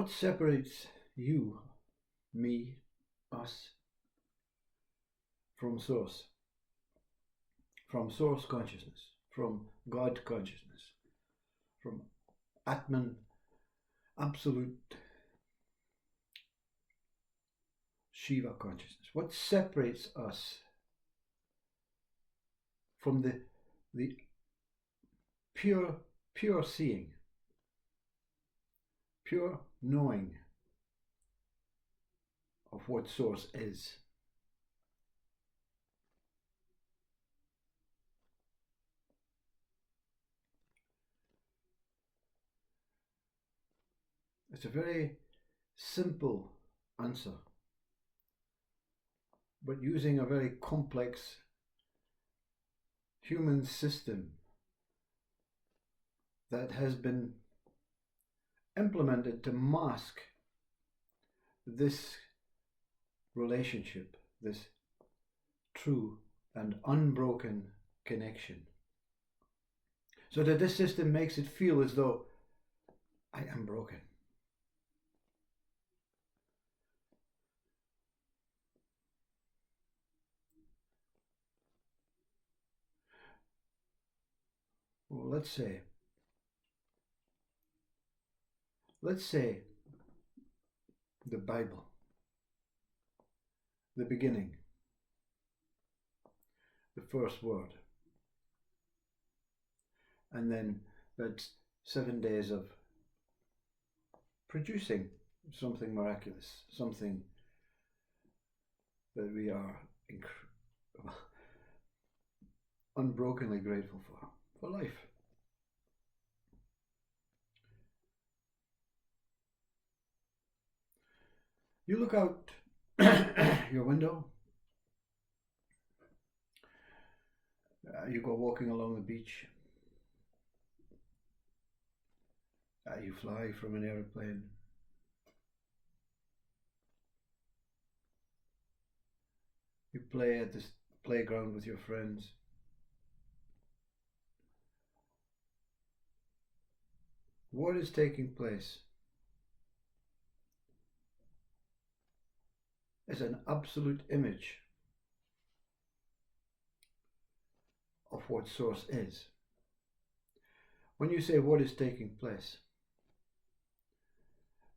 What separates you, me, us from source consciousness, from God consciousness, from Atman, absolute Shiva consciousness? What separates us from the pure seeing, pure knowing of what source is? It's a very simple answer, but using a very complex human system that has been implemented to mask this relationship, this true and unbroken connection. So that this system makes it feel as though I am broken. Well, let's say the Bible, the beginning, the first word, and then that's 7 days of producing something miraculous, something that we are unbrokenly grateful for life. You look out your window, you go walking along the beach, you fly from an aeroplane, you play at this playground with your friends. What is taking place is an absolute image of what source is. When you say what is taking place,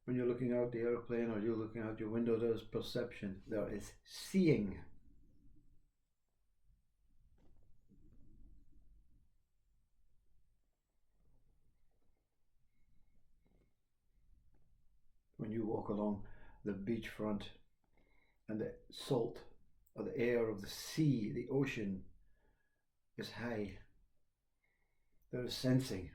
when you're looking out the airplane or you're looking out your window, there is perception, there is seeing. When you walk along the beachfront and the salt or the air of the sea, the ocean is high, there is sensing.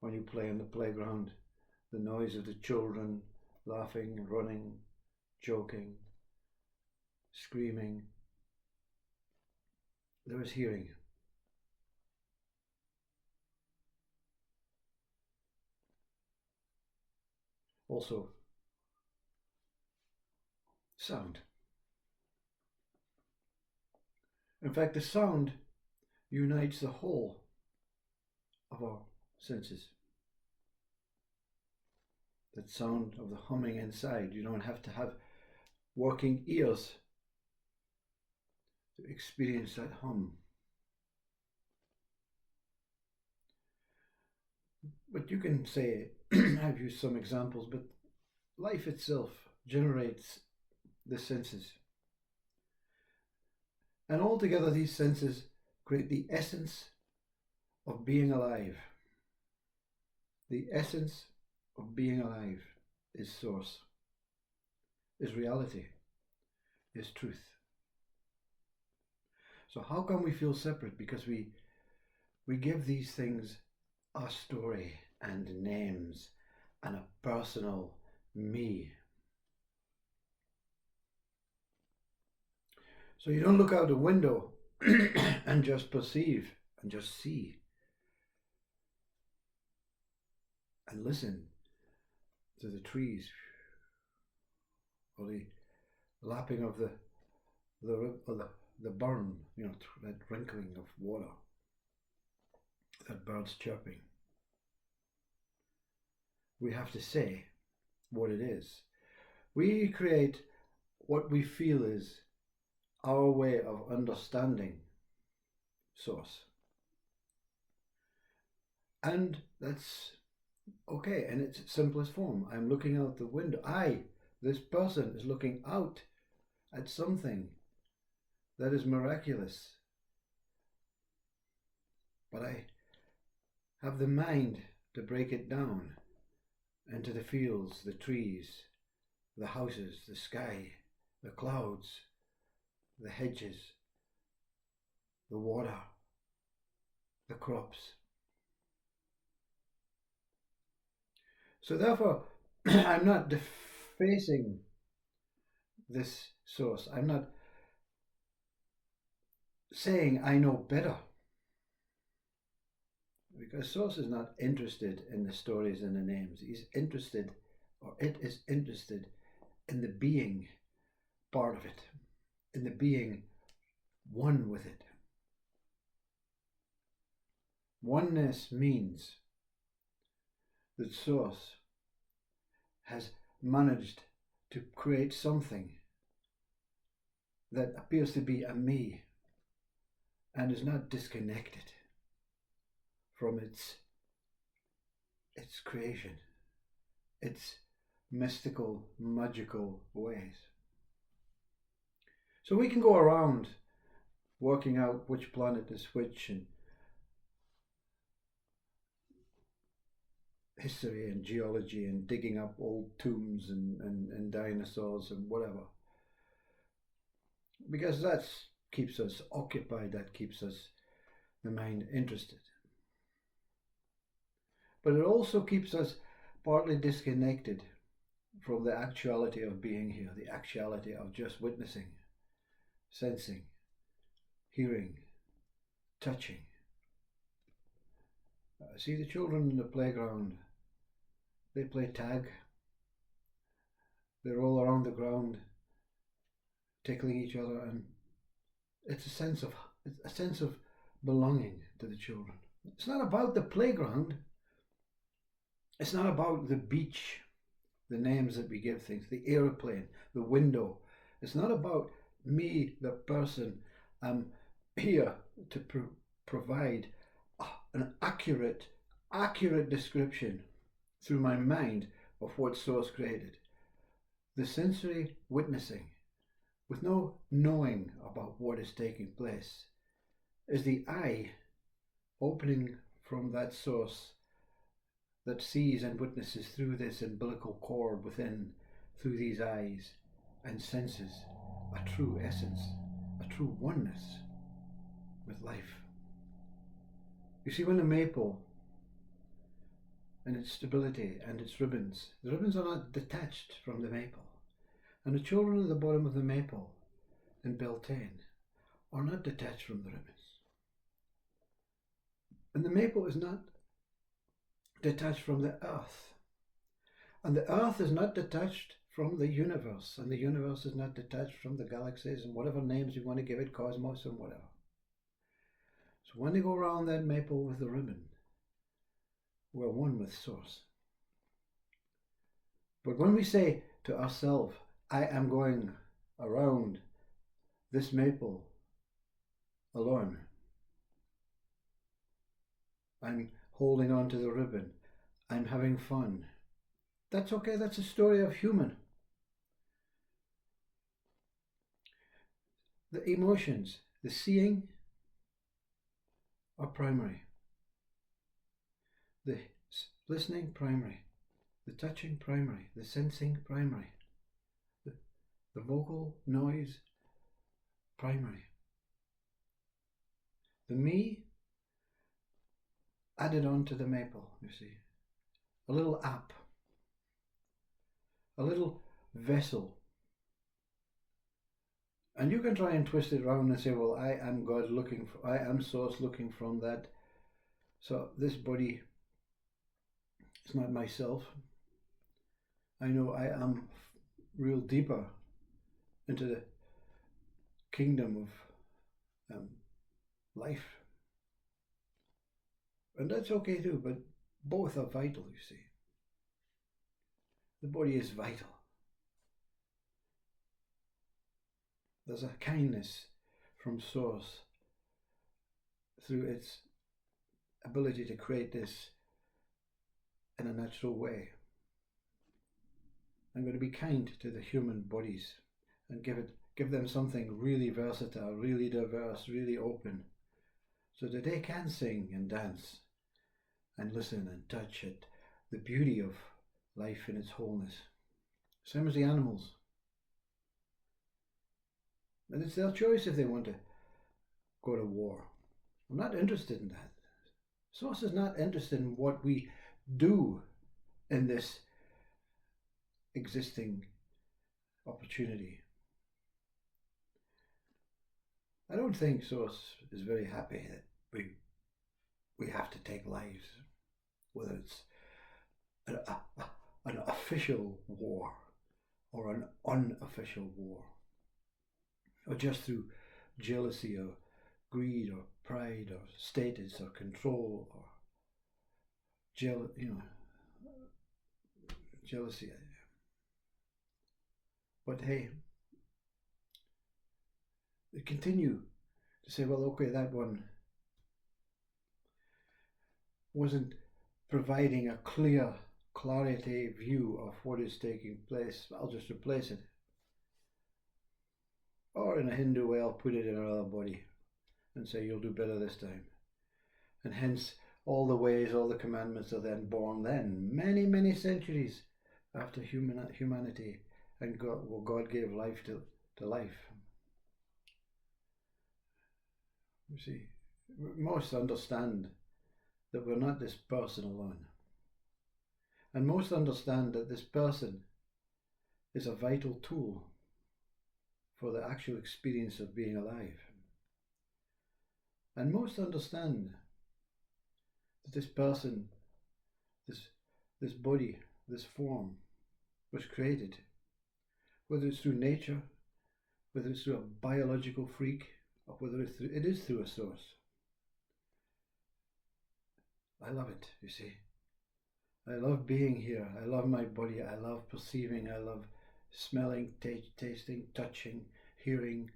When you play on the playground, the noise of the children laughing, running, joking, screaming, there is hearing. Also, sound. In fact, the sound unites the whole of our senses. That sound of the humming inside. You don't have to have working ears to experience that hum. But you can say, I've used some examples, but life itself generates the senses. And altogether these senses create the essence of being alive. The essence of being alive is source, is reality, is truth. So how can we feel separate? Because we give these things a story and names and a personal me. So you don't look out the window and just perceive and just see and listen to the trees or the lapping of the burn, that wrinkling of water. that birds chirping. We have to say what it is. We create what we feel is our way of understanding Source. And that's okay in its simplest form. I'm looking out the window. This person, is looking out at something that is miraculous. But I have the mind to break it down into the fields, the trees, the houses, the sky, the clouds, the hedges, the water, the crops. So therefore, I'm not defacing this source. I'm not saying I know better. Because Source is not interested in the stories and the names. He's interested, or it is interested, in the being part of it, in the being one with it. Oneness means that Source has managed to create something that appears to be a me and is not disconnected from its creation, its mystical, magical ways. So we can go around working out which planet is which, and history and geology, and digging up old tombs and dinosaurs and whatever. Because that keeps us occupied, that keeps us, the mind, interested. But it also keeps us partly disconnected from the actuality of being here, the actuality of just witnessing, sensing, hearing, touching. See the children in the playground, they play tag, they roll around the ground, tickling each other, and it's a sense of belonging to the children. It's not about the playground. It's not about the beach, the names that we give things, the airplane, the window. It's not about me, the person. I'm here to provide an accurate description through my mind of what Source created. The sensory witnessing, with no knowing about what is taking place, is the eye opening from that Source that sees and witnesses through this umbilical cord within, through these eyes, and senses a true essence, a true oneness with life. You see, when the maple and its stability and its ribbons, the ribbons are not detached from the maple, and the children at the bottom of the maple in Beltane are not detached from the ribbons. And the maple is not detached from the earth, and the earth is not detached from the universe, and the universe is not detached from the galaxies and whatever names you want to give it, cosmos and whatever. So when they go around that maple with the ribbon, we're one with Source. But when we say to ourselves, I am going around this maple alone, I'm holding on to the ribbon, I'm having fun. That's okay, that's a story of human. The emotions, the seeing are primary. The listening, primary. The touching, primary. The sensing, primary. The vocal noise, primary. The me added on to the maple, you see. A little app. A little vessel. And you can try and twist it around and say, well, I am God looking for, I am Source looking from that. So this body is not myself. I know I am real deeper into the kingdom of life. And that's okay too, but both are vital, you see. The body is vital. There's a kindness from Source through its ability to create this in a natural way. I'm going to be kind to the human bodies and give them something really versatile, really diverse, really open, so that they can sing and dance and listen and touch it, the beauty of life in its wholeness. Same as the animals. And it's their choice if they want to go to war. I'm not interested in that. Source is not interested in what we do in this existing opportunity. I don't think Source is very happy that we have to take lives, whether it's an official war or an unofficial war, or just through jealousy or greed or pride or status or control or jealousy. But hey, they continue to say, well, okay, that one wasn't providing a clear clarity view of what is taking place. I'll just replace it. Or in a Hindu way, I'll put it in another body and say, you'll do better this time. And hence, all the ways, all the commandments are then born then, many, many centuries after humanity and God gave life to life. You see, most understand that we're not this person alone. And most understand that this person is a vital tool for the actual experience of being alive. And most understand that this person, this body, this form was created, whether it's through nature, whether it's through a biological freak, or whether it is through a source. I love it, you see. I love being here. I love my body. I love perceiving. I love smelling, tasting, touching, hearing.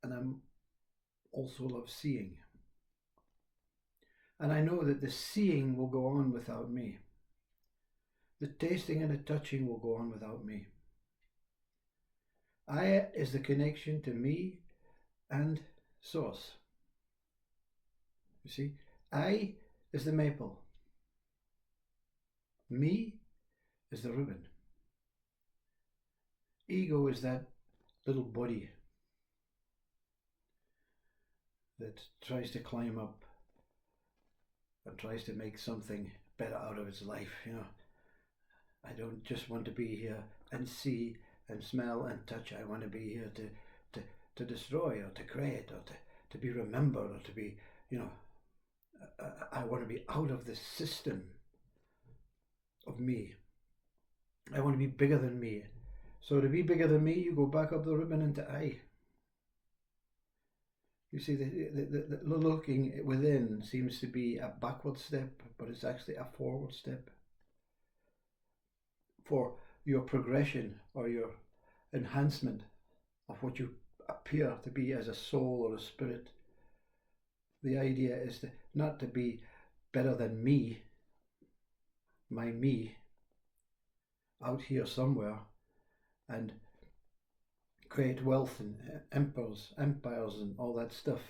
And I also love seeing. And I know that the seeing will go on without me. The tasting and the touching will go on without me. I is the connection to me and Source. You see, I is the maple. Me is the ribbon. Ego is that little body that tries to climb up and tries to make something better out of its life, you know. I don't just want to be here and see and smell and touch. I want to be here to destroy or to create or to be remembered or to be, you know, I want to be out of this system of me. I want to be bigger than me. So to be bigger than me, you go back up the ribbon into I. You see, the looking within seems to be a backward step, but it's actually a forward step for your progression or your enhancement of what you appear to be as a soul or a spirit. The idea is not to be better than me, my me, out here somewhere, and create wealth and empires and all that stuff.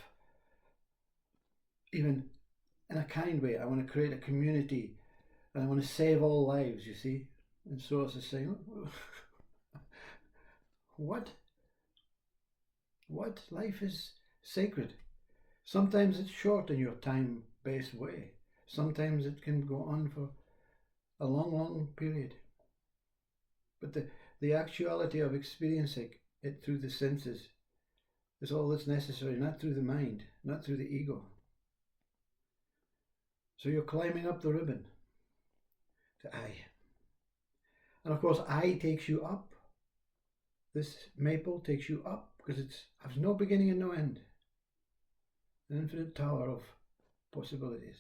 Even in a kind way, I want to create a community and I want to save all lives, you see. And Source is saying, what? Life is sacred. Sometimes it's short in your time-based way. Sometimes it can go on for a long, long period. But the actuality of experiencing it through the senses is all that's necessary, not through the mind, not through the ego. So you're climbing up the ribbon to I. And of course, I takes you up. This maple takes you up because it has no beginning and no end. An infinite tower of possibilities.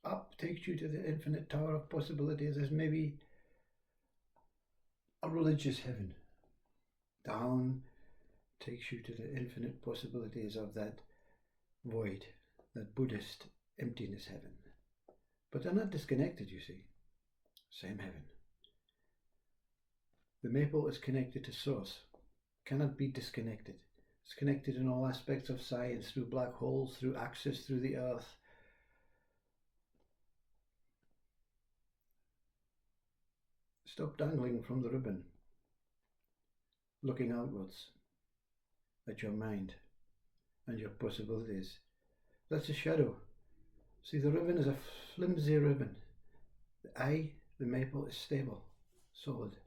Up takes you to the infinite tower of possibilities as maybe a religious heaven. Down takes you to the infinite possibilities of that void, that Buddhist emptiness heaven. But they're not disconnected, you see. Same heaven. The maple is connected to source, cannot be disconnected. It's connected in all aspects of science, through black holes, through access through the earth. Stop dangling from the ribbon, looking outwards at your mind and your possibilities. That's a shadow. See, the ribbon is a flimsy ribbon. The eye, the maple, is stable, solid.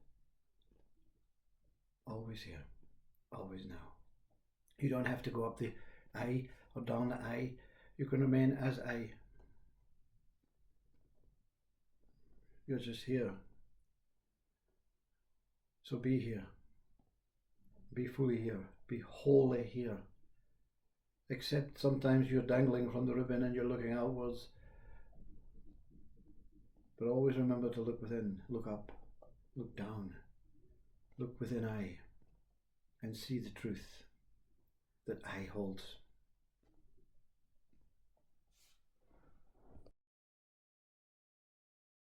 Always here, always now. You don't have to go up the eye or down the eye. You can remain as eye. You're just here. So be here. Be fully here. Be wholly here. Except sometimes you're dangling from the ribbon and you're looking outwards. But always remember to look within, look up, look down, look within eye, and see the truth that eye holds.